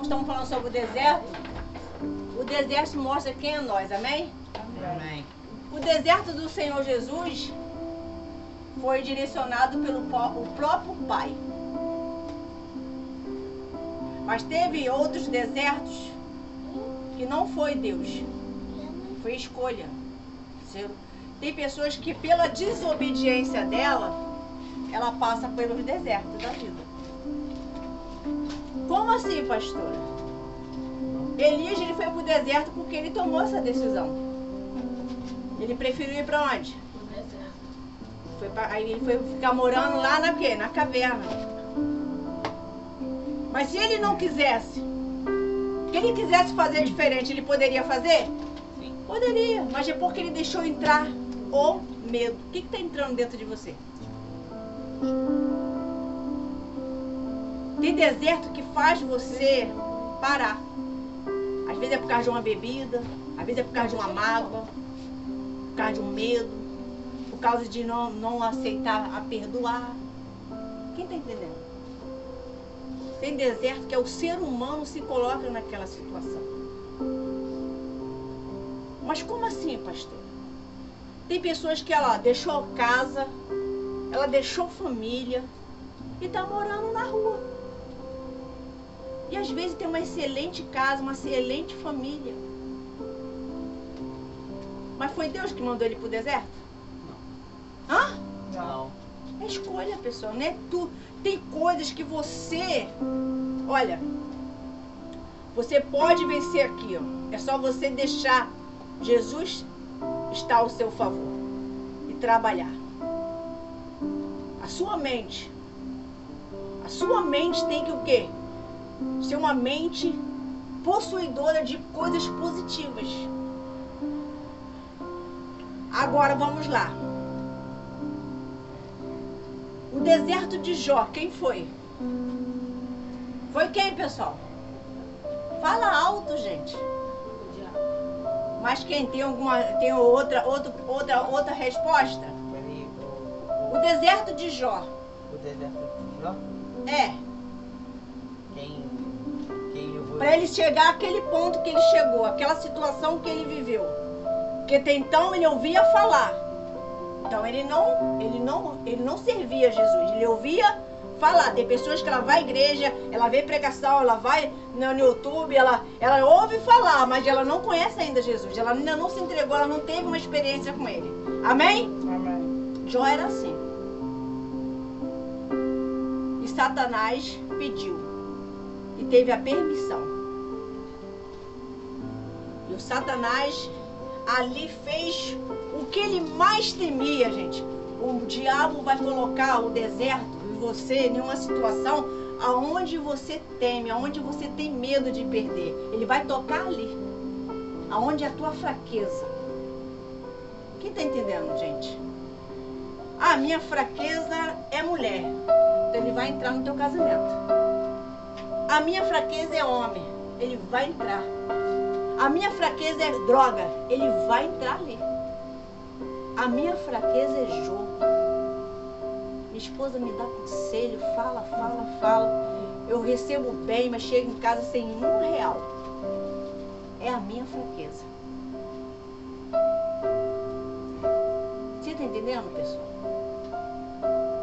estamos falando sobre o deserto mostra quem é nós, amém? Amém. O deserto do Senhor Jesus foi direcionado pelo próprio Pai. Mas teve outros desertos que não foi Deus, foi escolha. Tem pessoas que pela desobediência dela, ela passa pelos desertos da vida. Como assim, pastora? Elias, ele foi para o deserto porque ele tomou essa decisão. Ele preferiu ir para onde? No deserto. Aí ele foi ficar morando lá na quê? Na caverna. Mas se ele não quisesse, que ele quisesse fazer diferente, ele poderia fazer? Sim. Poderia, mas é porque ele deixou entrar o medo. O que está entrando dentro de você? Tem deserto que faz você parar. Às vezes é por causa de uma bebida, às vezes é por causa de uma mágoa, por causa de um medo, por causa de não aceitar a perdoar. Quem está entendendo? Tem deserto que é o ser humano se coloca naquela situação. Mas como assim, pastor? Tem pessoas que ela deixou casa, ela deixou família e está morando na rua. E às vezes tem uma excelente casa, uma excelente família. Mas foi Deus que mandou ele para o deserto? Não. Hã? Não. É escolha, pessoal, não é tu. Tem coisas que você... Olha, você pode vencer aqui, ó. É só você deixar Jesus estar ao seu favor e trabalhar. A sua mente tem que o quê? Ser uma mente possuidora de coisas positivas. Agora vamos lá. O deserto de Jó, quem foi? Foi quem, pessoal? Fala alto, gente. O diabo. Mas quem tem outra resposta? Peraí, O deserto de Jó. o deserto de Jó? É, Quem levou? para ele chegar àquele ponto que ele chegou, aquela situação que ele viveu. Porque até então ele ouvia falar. Então ele não servia Jesus, ele ouvia falar. Tem pessoas que ela vai à igreja, ela vê pregação, ela vai no YouTube, ela ouve falar, mas ela não conhece ainda Jesus. Ela ainda não se entregou, ela não teve uma experiência com ele. Amém? Amém. Jó era assim. E Satanás pediu. E teve a permissão. E o Satanás ali fez o que ele mais temia, gente. O diabo vai colocar o deserto em você em uma situação aonde você teme, aonde você tem medo de perder. Ele vai tocar ali, aonde é a tua fraqueza. Quem está entendendo, gente? A minha fraqueza é mulher. Então ele vai entrar no teu casamento. A minha fraqueza é homem. Ele vai entrar. A minha fraqueza é droga. Ele vai entrar ali. A minha fraqueza é jogo. Minha esposa me dá conselho, fala. Eu recebo bem, mas chego em casa sem R$1. É a minha fraqueza. Você está entendendo, pessoal?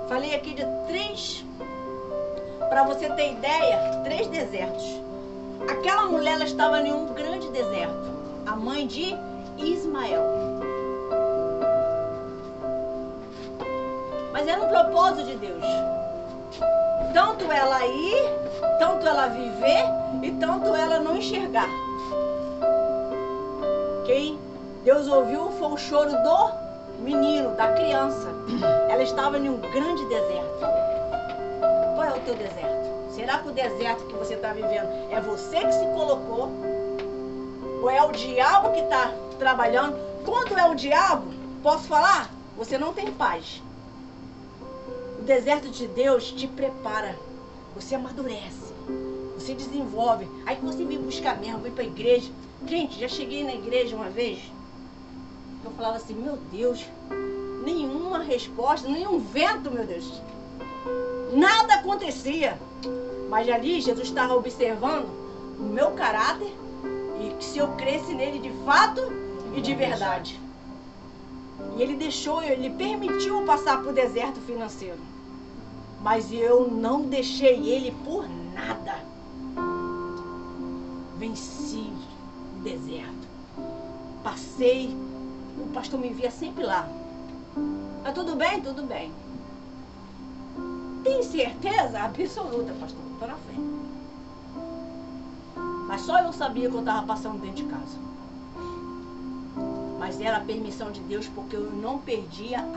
Falei aqui de 3, para você ter ideia, 3 desertos. Aquela mulher, ela estava em um grande deserto. A mãe de Ismael. Mas era um propósito de Deus. Tanto ela ir, tanto ela viver e tanto ela não enxergar. Quem Deus ouviu foi o choro do menino, da criança. Ela estava em um grande deserto. Qual é o teu deserto? Será que o deserto que você está vivendo é você que se colocou? Ou é o diabo que está trabalhando? Quando é o diabo, posso falar? Você não tem paz. O deserto de Deus te prepara. Você amadurece. Você desenvolve. Aí que você vem buscar mesmo, vem para a igreja. Gente, já cheguei na igreja uma vez. Eu falava assim, meu Deus, nenhuma resposta, nenhum vento, meu Deus. Nada acontecia. Mas ali Jesus estava observando o meu caráter e que se eu cresce nele de fato e de verdade. E ele permitiu eu passar por deserto financeiro. Mas eu não deixei ele por nada. Venci o deserto. Passei, o pastor me via sempre lá. Tá tudo bem? Tudo bem. Tem certeza? Absoluta, pastor. Tô na fé. Mas só eu sabia que eu estava passando dentro de casa. Mas era a permissão de Deus, porque eu não perdia a paz.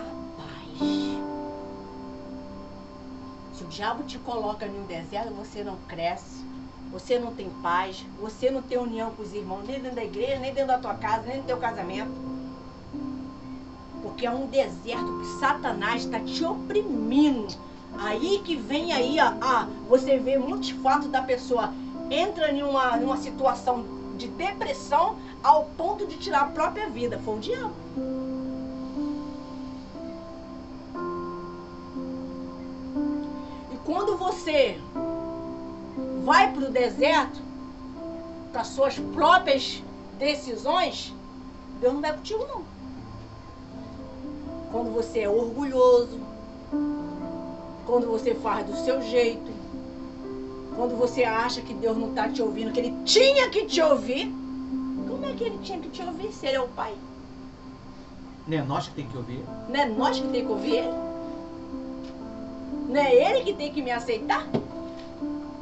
Se o diabo te coloca em um deserto, você não cresce, você não tem paz, você não tem união com os irmãos, nem dentro da igreja, nem dentro da tua casa, nem no teu casamento. Porque é um deserto que Satanás está te oprimindo. Aí que vem aí, você vê muitos fatos da pessoa entra numa situação de depressão ao ponto de tirar a própria vida. Foi o diabo. E quando você vai para o deserto com as suas próprias decisões, Deus não vai contigo não. Quando você é orgulhoso, quando você faz do seu jeito, quando você acha que Deus não está te ouvindo, que Ele tinha que te ouvir, como é que Ele tinha que te ouvir se Ele é o Pai? Não é nós que tem que ouvir? Não é nós que tem que ouvir Ele? Não é Ele que tem que me aceitar?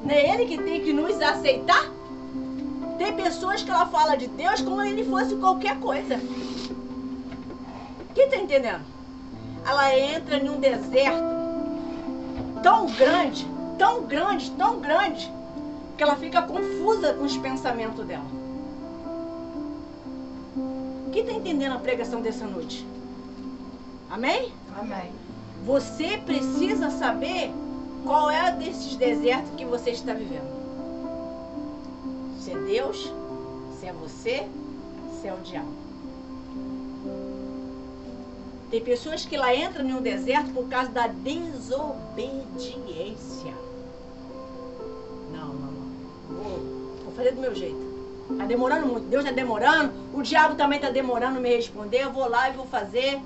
Não é Ele que tem que nos aceitar? Tem pessoas que ela fala de Deus como se Ele fosse qualquer coisa. Quem está entendendo? Ela entra em um deserto tão grande, tão grande, tão grande, que ela fica confusa com os pensamentos dela. Quem está entendendo a pregação dessa noite? Amém? Amém. Você precisa saber qual é desses desertos que você está vivendo. Se é Deus, se é você, se é o diabo. Tem pessoas que lá entram em um deserto por causa da desobediência. Não. Vou fazer do meu jeito. Está demorando muito. Deus está demorando. O diabo também está demorando me responder. Eu vou lá e vou fazer.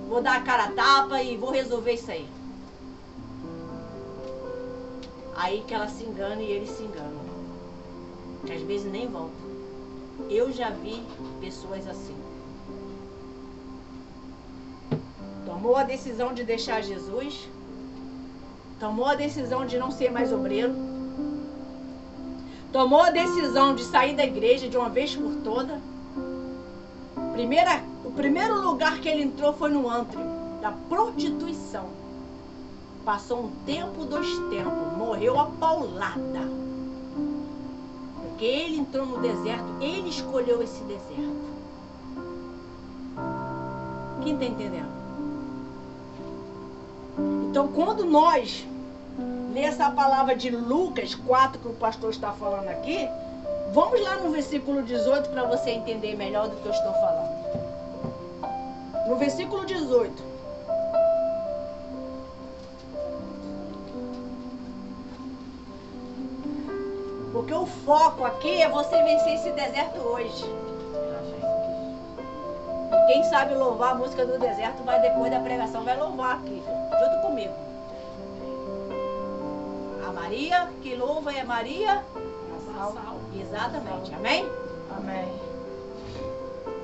Vou dar a cara a tapa e vou resolver isso aí. Aí que ela se engana e ele se engana. Que às vezes nem volta. Eu já vi pessoas assim. Tomou a decisão de deixar Jesus. Tomou a decisão de não ser mais obreiro. Tomou a decisão de sair da igreja de uma vez por toda. O primeiro lugar que ele entrou foi no antro da prostituição. Passou um tempo, 2 tempos. Morreu a paulada. Porque ele entrou no deserto. Ele escolheu esse deserto. Quem está entendendo? Então, quando nós lê essa palavra de Lucas 4 que o pastor está falando aqui, vamos lá no versículo 18 para você entender melhor do que eu estou falando. No versículo 18. Porque o foco aqui é você vencer esse deserto hoje. Quem sabe louvar a música do deserto vai depois da pregação, vai louvar aqui, junto comigo. A Maria que louva é Maria. Exatamente, amém? Amém.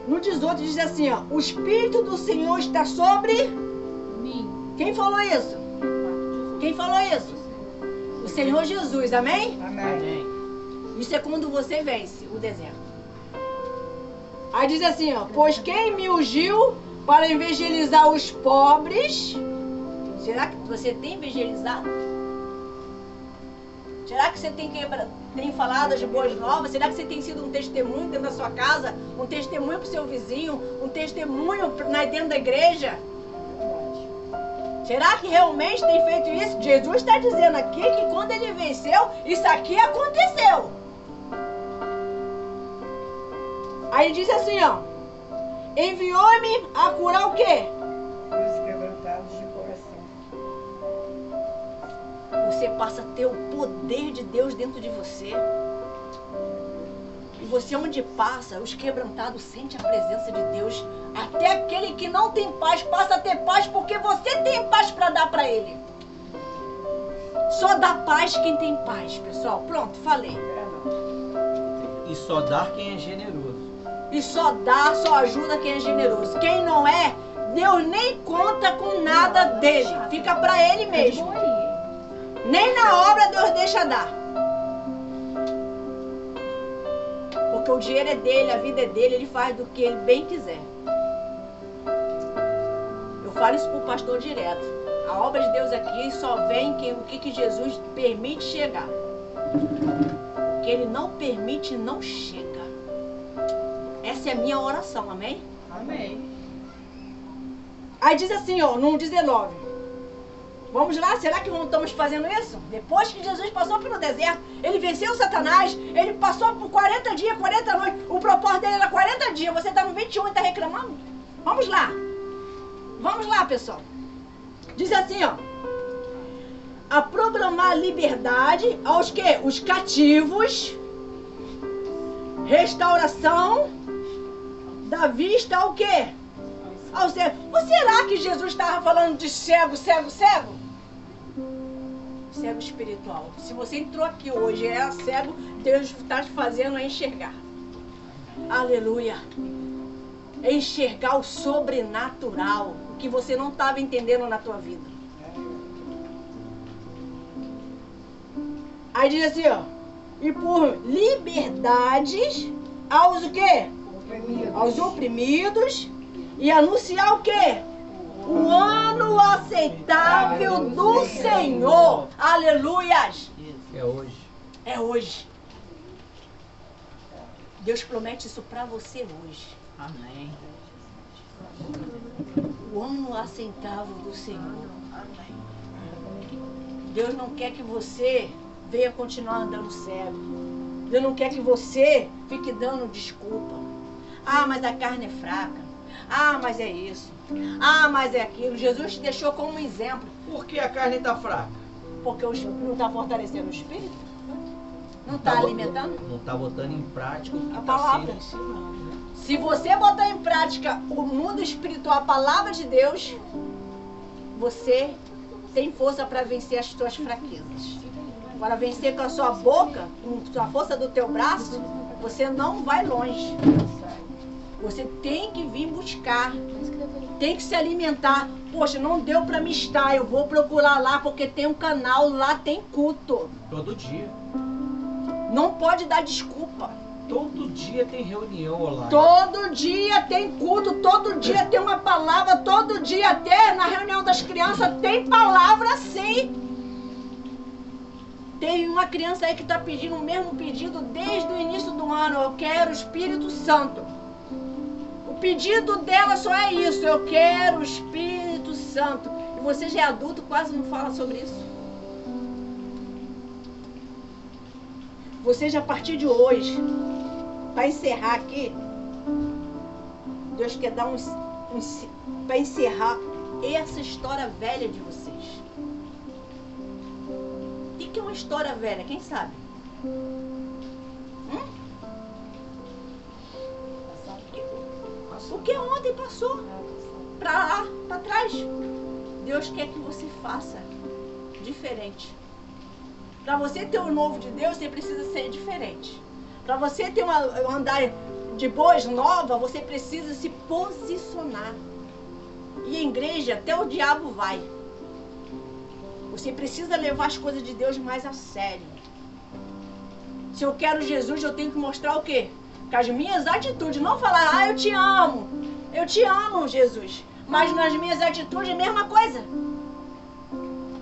No 18 diz assim, ó, o Espírito do Senhor está sobre Mim. Quem falou isso? Quem falou isso? O Senhor Jesus, amém? Amém. Isso é quando você vence o deserto. Aí diz assim, ó, pois quem me ungiu para evangelizar os pobres. Será que você tem evangelizado? Será que você tem falado as boas novas? Será que você tem sido um testemunho dentro da sua casa? Um testemunho para o seu vizinho? Um testemunho dentro da igreja? Será que realmente tem feito isso? Jesus está dizendo aqui que quando ele venceu, isso aqui aconteceu. Aí diz assim, ó, enviou-me a curar o quê? Os quebrantados de coração. Você passa a ter o poder de Deus dentro de você. você onde passa, os quebrantados sente a presença de Deus. Até aquele que não tem paz passa a ter paz porque você tem paz para dar para ele. Só dá paz quem tem paz, pessoal. Pronto, falei. E só dar quem é generoso. E só dá, só ajuda quem é generoso. Quem não é, Deus nem conta com nada dele. Fica para ele mesmo. Nem na obra Deus deixa dar. Porque o dinheiro é dele, a vida é dele, ele faz do que ele bem quiser. Eu falo isso pro pastor direto. A obra de Deus aqui só vem o que Jesus permite chegar. O que ele não permite não chega. Essa é a minha oração, amém? Amém. Aí diz assim, ó, no 19. Vamos lá, será que não estamos fazendo isso? Depois que Jesus passou pelo deserto, ele venceu Satanás, ele passou por 40 dias, 40 noites. O propósito dele era 40 dias. Você está no 21 e está reclamando? Vamos lá. Vamos lá, pessoal. Diz assim, ó. A proclamar liberdade aos que? Os cativos. Restauração da vista ao quê? Ao cego. Ou será que Jesus estava falando de cego, cego, cego? Cego espiritual. Se você entrou aqui hoje e é cego, Deus está te fazendo enxergar. Aleluia. Enxergar o sobrenatural. O que você não estava entendendo na tua vida. Aí diz assim, ó. E por liberdades aos o quê? Aos oprimidos. E anunciar o quê? O ano aceitável do Senhor. Aleluias. É hoje. É hoje. Deus promete isso para você hoje. Amém. O ano aceitável do Senhor. Deus não quer que você venha continuar andando cego. Deus não quer que você fique dando desculpa. Ah, mas a carne é fraca. Ah, mas é isso. Ah, mas é aquilo. Jesus te deixou como exemplo. Por que a carne está fraca? Porque não está fortalecendo o espírito? Não está alimentando? Não está botando em prática o que A está palavra. sendo ensinado. Né? Se você botar em prática o mundo espiritual, a palavra de Deus, você tem força para vencer as suas fraquezas. Para vencer com a sua boca, com a força do teu braço, você não vai longe. Você tem que vir buscar, tem que se alimentar. Poxa, não deu para me estar, eu vou procurar lá porque tem um canal, lá tem culto. Todo dia. Não pode dar desculpa. Todo dia tem reunião online. Todo dia tem culto, todo dia tem uma palavra, todo dia até na reunião das crianças tem palavra sim. Tem uma criança aí que está pedindo o mesmo pedido desde o início do ano. Eu quero o Espírito Santo. O pedido dela só é isso. Eu quero o Espírito Santo. E você já é adulto, quase não fala sobre isso. Você já a partir de hoje, para encerrar aqui, Deus quer dar para encerrar essa história velha de vocês. O que é uma história velha? Quem sabe? O que ontem passou para lá, para trás. Deus quer que você faça diferente. Para você ter o novo de Deus, você precisa ser diferente. Para você ter um andar de boas novas, você precisa se posicionar. E a igreja, até o diabo vai. Você precisa levar as coisas de Deus mais a sério. Se eu quero Jesus, eu tenho que mostrar o quê? Com as minhas atitudes. Não falar, eu te amo. Eu te amo, Jesus. Mas nas minhas atitudes, a mesma coisa.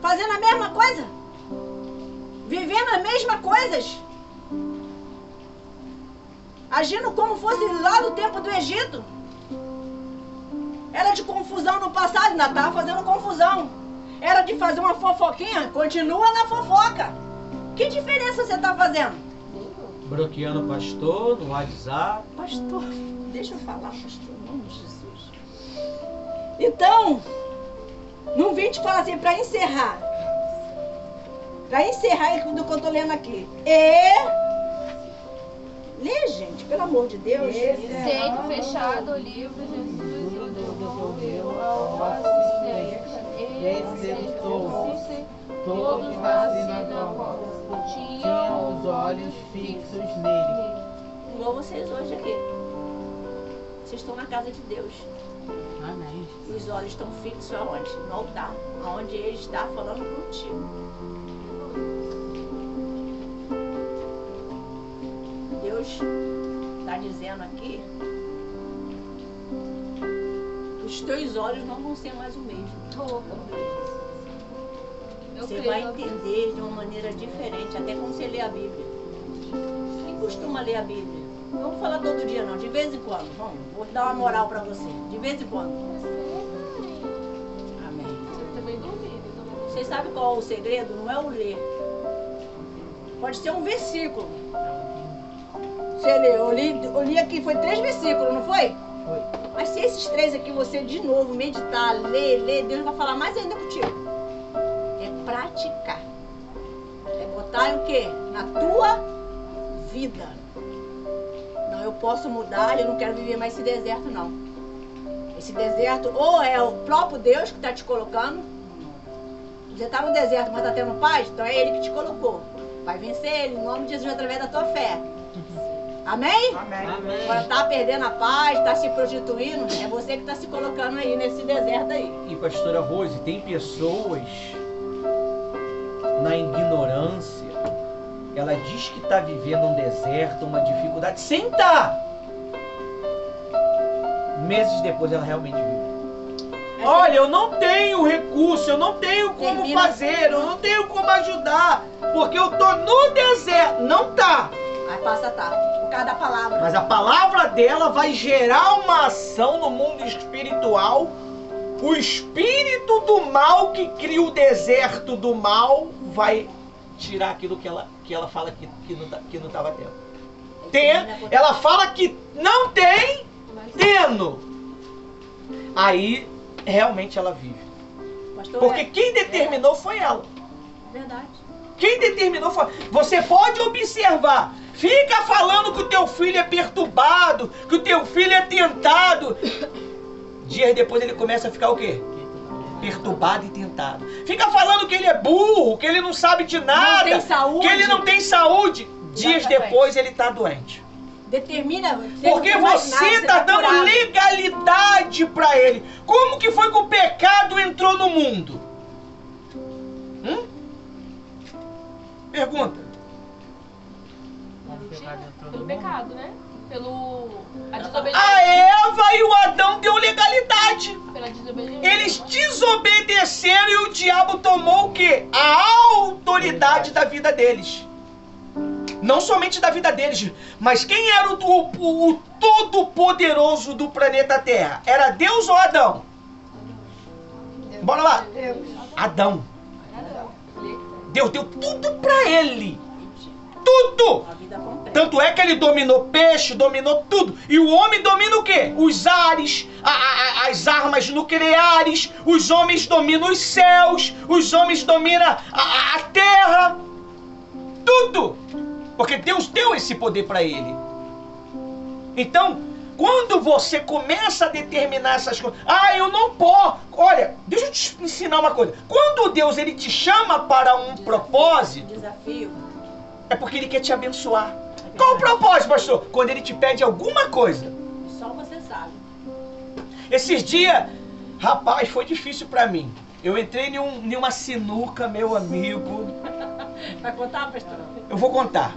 Fazendo a mesma coisa. Vivendo as mesmas coisas. Agindo como fosse lá no tempo do Egito. Era de confusão no passado, ainda estava fazendo confusão. Era de fazer uma fofoquinha, continua na fofoca. Que diferença você está fazendo? Bloqueando o pastor no WhatsApp. Pastor, deixa eu falar, pastor, em nome de Jesus. Então, não vim te falar assim, para encerrar. Para encerrar do que eu estou lendo aqui. Lê, gente, pelo amor de Deus. Sendo fechado o livro, Jesus devolveu ao assistente. Exercitou todos na sinagoga. Tinham os olhos fixos nele. Igual vocês hoje aqui. Vocês estão na casa de Deus. Amém. Os olhos estão fixos aonde? No altar. Aonde Ele está falando contigo. Deus está dizendo aqui que os teus olhos não vão ser mais o mesmo. Você vai entender de uma maneira diferente, até como você lê a Bíblia. Quem costuma ler a Bíblia? Não vamos falar todo dia não, de vez em quando. Vamos, vou dar uma moral para você. De vez em quando. Amém. Vocês sabem qual é o segredo? Não é o ler. Pode ser um versículo. Você lê, eu li aqui, foi 3 versículos, não foi? Foi. Mas se esses 3 aqui você de novo meditar, ler, Deus vai falar mais ainda contigo. É praticar. É botar o quê? Na tua vida. Não, eu posso mudar, eu não quero viver mais esse deserto, não. Esse deserto, ou é o próprio Deus que está te colocando. Você está no deserto, mas está tendo paz, então é Ele que te colocou. Vai vencer Ele, em nome de Jesus, através da tua fé. Amém? Amém. Agora tá perdendo a paz, tá se prostituindo, é você que está se colocando aí nesse deserto aí. E pastora Rose, tem pessoas na ignorância, ela diz que está vivendo um deserto, uma dificuldade, sem estar. Meses depois ela realmente vive. Olha, eu não tenho recurso, eu não tenho como fazer, eu não tenho como ajudar, porque eu tô no deserto. Não tá. Aí passa tá, por causa da palavra. Mas a palavra dela vai gerar uma ação no mundo espiritual. O espírito do mal que cria o deserto do mal vai tirar aquilo que ela fala que não estava tendo. Ela fala que não tem, tendo. Aí realmente ela vive. Pastor, Porque quem determinou foi ela. Verdade. Quem determinou foi... Você pode observar. Fica falando que o teu filho é perturbado, que o teu filho é tentado. Dias depois ele começa a ficar o quê? Perturbado e tentado. Fica falando que ele é burro, que ele não sabe de nada. Não tem saúde. Que ele não tem saúde. Dias depois ele está doente. Determina. Porque você está dando legalidade para ele. Como que foi que o pecado entrou no mundo? Pergunta. Pelo pecado, né? A desobediência. A Eva e o Adão deu legalidade. Pela desobediência. Eles desobedeceram e o diabo tomou o quê? A autoridade da vida deles. Não somente da vida deles, mas quem era o todo-poderoso do planeta Terra? Era Deus ou Adão? Bora lá. Adão. Deus deu tudo pra ele. Tudo! Tanto é que ele dominou peixe, dominou tudo. E o homem domina o quê? Os ares, as armas nucleares. Os homens dominam os céus. Os homens dominam a terra. Tudo! Porque Deus deu esse poder para ele. Então, quando você começa a determinar essas coisas... eu não posso... Olha, deixa eu te ensinar uma coisa. Quando Deus ele te chama para um propósito... Desafio. É porque ele quer te abençoar. Qual o propósito, pastor? Quando ele te pede alguma coisa. Só você sabe. Esses dias, rapaz, foi difícil para mim. Eu entrei em uma sinuca, meu amigo. Vai contar, pastor? Eu vou contar.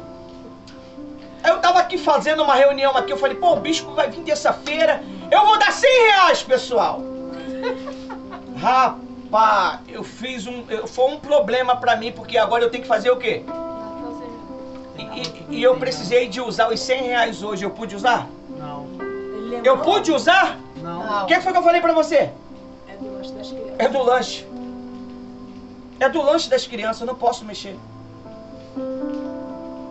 Eu tava aqui fazendo uma reunião aqui, eu falei, pô, o bispo vai vir terça-feira, eu vou dar R$100, pessoal. Rapaz, foi um problema pra mim, porque agora eu tenho que fazer o quê? E eu precisei de usar os R$100 hoje, eu pude usar? Não. Eu pude usar? Não. O que foi que eu falei pra você? É do lanche das crianças. É do lanche. É do lanche das crianças, eu não posso mexer.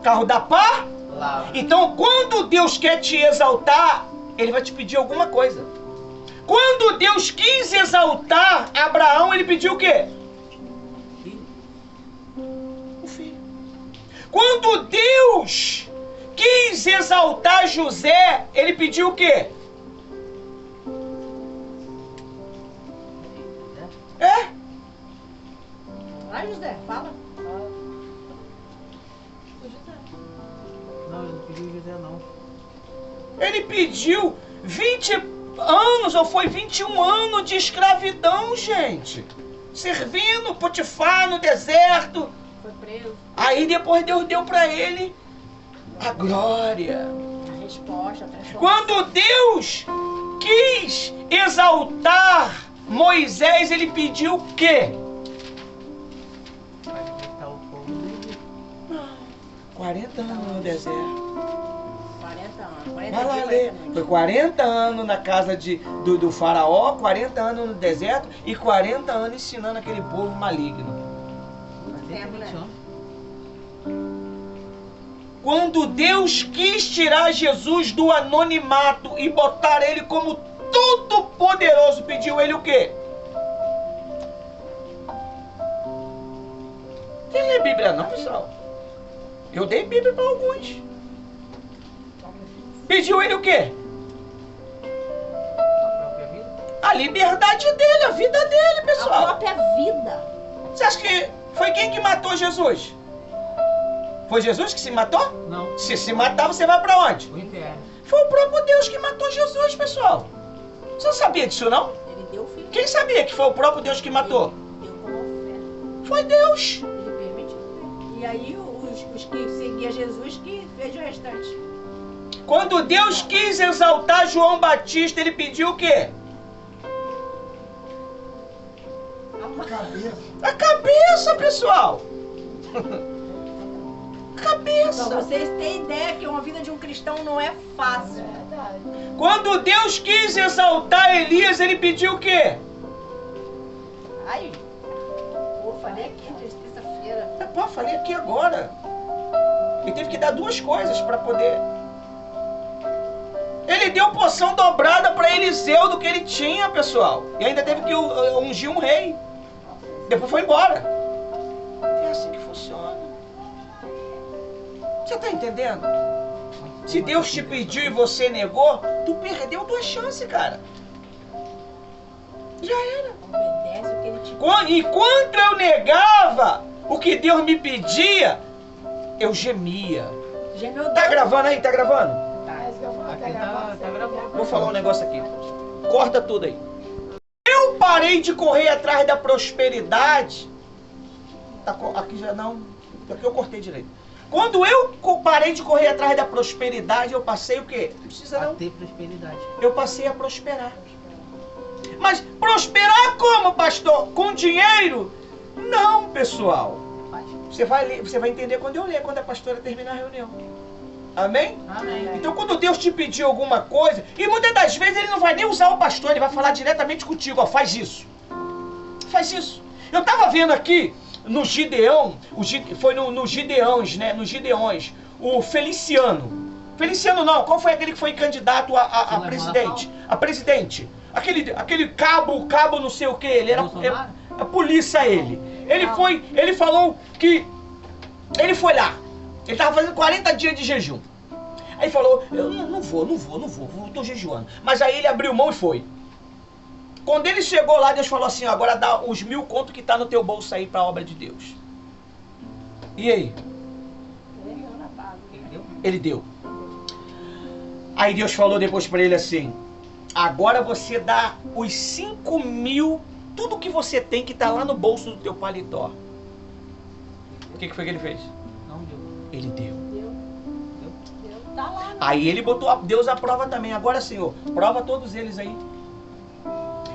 Carro da pá? Lá. Então, quando Deus quer te exaltar, Ele vai te pedir alguma coisa. Quando Deus quis exaltar Abraão, Ele pediu o quê? O filho. Quando Deus quis exaltar José, ele pediu o quê? Vai, José, fala. Não, eu não pedi o José, não. Ele pediu 20 anos, ou foi 21 anos de escravidão, gente. Servindo Potifar no deserto. Foi preso. Aí depois Deus deu para ele a glória. A resposta, a transformação. Quando Deus quis exaltar Moisés, ele pediu o quê? Vai libertar o povo do Egito. 40 anos no deserto. 40 anos. 40 Vai lá dias, ler. 40 noites. Foi 40 anos na casa do faraó, 40 anos no deserto e 40 anos ensinando aquele povo maligno. Vai ter Tempo, né? 20 anos. Quando Deus quis tirar Jesus do anonimato e botar ele como todo-poderoso, pediu ele o quê? Quem lê Bíblia não, pessoal? Eu dei Bíblia para alguns. Pediu ele o quê? A própria vida. A liberdade dele, a vida dele, A pessoal. própria vida. Você acha que foi quem que matou Jesus? Foi Jesus que se matou? Não, Se matar, você vai para onde? o inferno. Foi o próprio Deus que matou Jesus, pessoal. Você não sabia disso, não? Ele deu o filho. Quem sabia que foi o próprio Deus que matou? Deu como oferta. Foi Deus. Ele permitiu. E aí os que seguiam Jesus que fez o restante. Quando Deus quis exaltar João Batista, ele pediu o quê? A cabeça, pessoal. Pra Cabeça. vocês terem ideia que uma vida de um cristão não é fácil. Quando Deus quis exaltar Elias, ele pediu o quê? Aí, pô, falei aqui de terça-feira. Pô, falei aqui agora. Ele teve que dar duas coisas para poder. Ele deu porção dobrada para Eliseu do que ele tinha, pessoal. E ainda teve que ungir um rei. Depois foi embora. É assim que funciona. Você está entendendo? Se Deus te pediu e você negou, tu perdeu tua chance, cara. Já era. Obedece o que ele te Enquanto eu negava o que Deus me pedia, eu gemia. gemeu. Tá gravando aí? Tá gravando? Aqui tá gravando. Vou falar um negócio aqui. Corta tudo aí. Eu parei de correr atrás da prosperidade. Aqui já não. Aqui eu cortei direito. Quando eu parei de correr atrás da prosperidade, eu passei o quê? Não precisa A não. ter prosperidade. Eu passei a prosperar. Mas prosperar como, pastor? Com dinheiro? Não, pessoal. Você vai entender quando eu ler, quando a pastora terminar a reunião. Amém? Amém. Então quando Deus te pedir alguma coisa, e muitas das vezes ele não vai nem usar o pastor, ele vai falar diretamente contigo, ó, faz isso. Faz isso. Eu estava vendo aqui no Gideão, foi no Gideões, né? No Gideões, o Feliciano. Feliciano não, qual foi aquele que foi candidato a presidente? A presidente. Aquele cabo não sei o que, ele era a polícia ele. Ele falou que ele foi lá. Ele estava fazendo 40 dias de jejum. Aí falou, eu não vou, tô jejuando. Mas aí ele abriu mão e foi. Quando ele chegou lá, Deus falou assim, ó, agora dá os 1000 conto que tá no teu bolso aí pra obra de Deus. E aí? Ele deu. Aí Deus falou depois pra ele assim, agora você dá os 5.000, tudo que você tem que tá lá no bolso do teu paletó. O que foi que ele fez? Não deu. Ele deu. Tá lá. Aí ele botou Deus à prova também. Agora, Senhor, prova todos eles aí.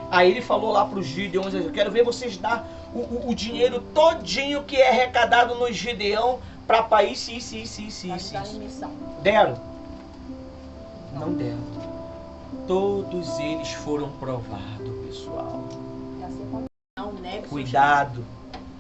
Aí ele falou lá para os Gideões, eu quero ver vocês dar o dinheiro todinho que é arrecadado nos Gideão para país, isso. Deram? Não deram. Todos eles foram provados, pessoal. Não negue. Cuidado.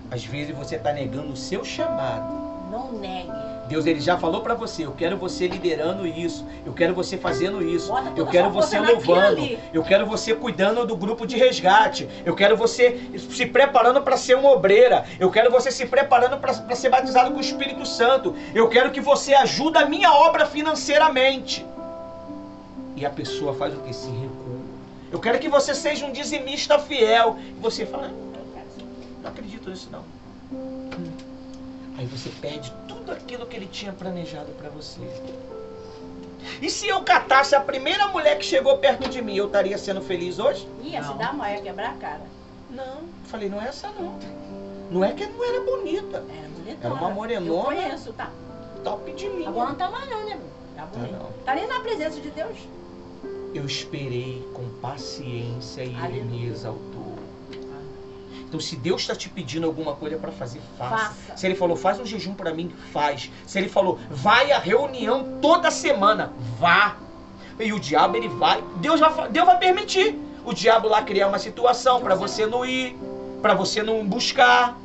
Às vezes você está negando o seu chamado. Não negue. Deus, ele já falou para você, eu quero você liderando isso, eu quero você fazendo isso, Bota toda eu quero a sua você força naquilo louvando, ali. eu quero você cuidando do grupo de resgate, eu quero você se preparando para ser uma obreira, eu quero você se preparando para ser batizado com o Espírito Santo, eu quero que você ajude a minha obra financeiramente. E a pessoa faz o que? Se recua. Eu quero que você seja um dizimista fiel. E você fala, não acredito nisso não. Aí você perde tudo aquilo que ele tinha planejado para você. E se eu catasse a primeira mulher que chegou perto de mim, eu estaria sendo feliz hoje? Ia se dar mal, ia quebrar a cara. Não. Falei, não é essa não. Não é que não era bonita. Era bonitona. Era uma morenona. Eu conheço, tá? Top de linha. Agora não tá mais não, né? Tá bonito. não. Tá nem na presença de Deus. Eu esperei com paciência e ele me exaltou. Então, se Deus está te pedindo alguma coisa para fazer, faça. Se Ele falou, faz um jejum para mim, faz. Se Ele falou, vai à reunião toda semana, vá. E o diabo, ele vai. Deus vai permitir o diabo lá criar uma situação para você não ir, para você não buscar.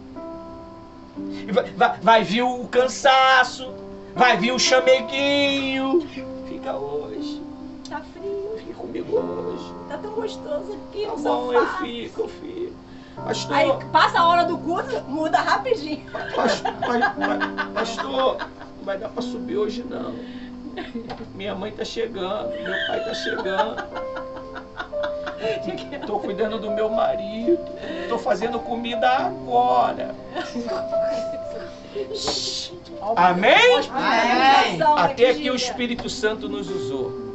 Vai vir o cansaço, vai vir o chameguinho. Fica hoje. Tá frio. Fique comigo hoje. Tá tão gostoso aqui Tá no bom, sofá. eu fico. Pastor, Aí passa a hora do culto, muda rapidinho. pastor, não vai dar pra subir hoje não. Minha mãe tá chegando, meu pai tá chegando. Tô cuidando do meu marido. Tô fazendo comida agora. Amém? Amém. Até aqui o Espírito Santo nos usou.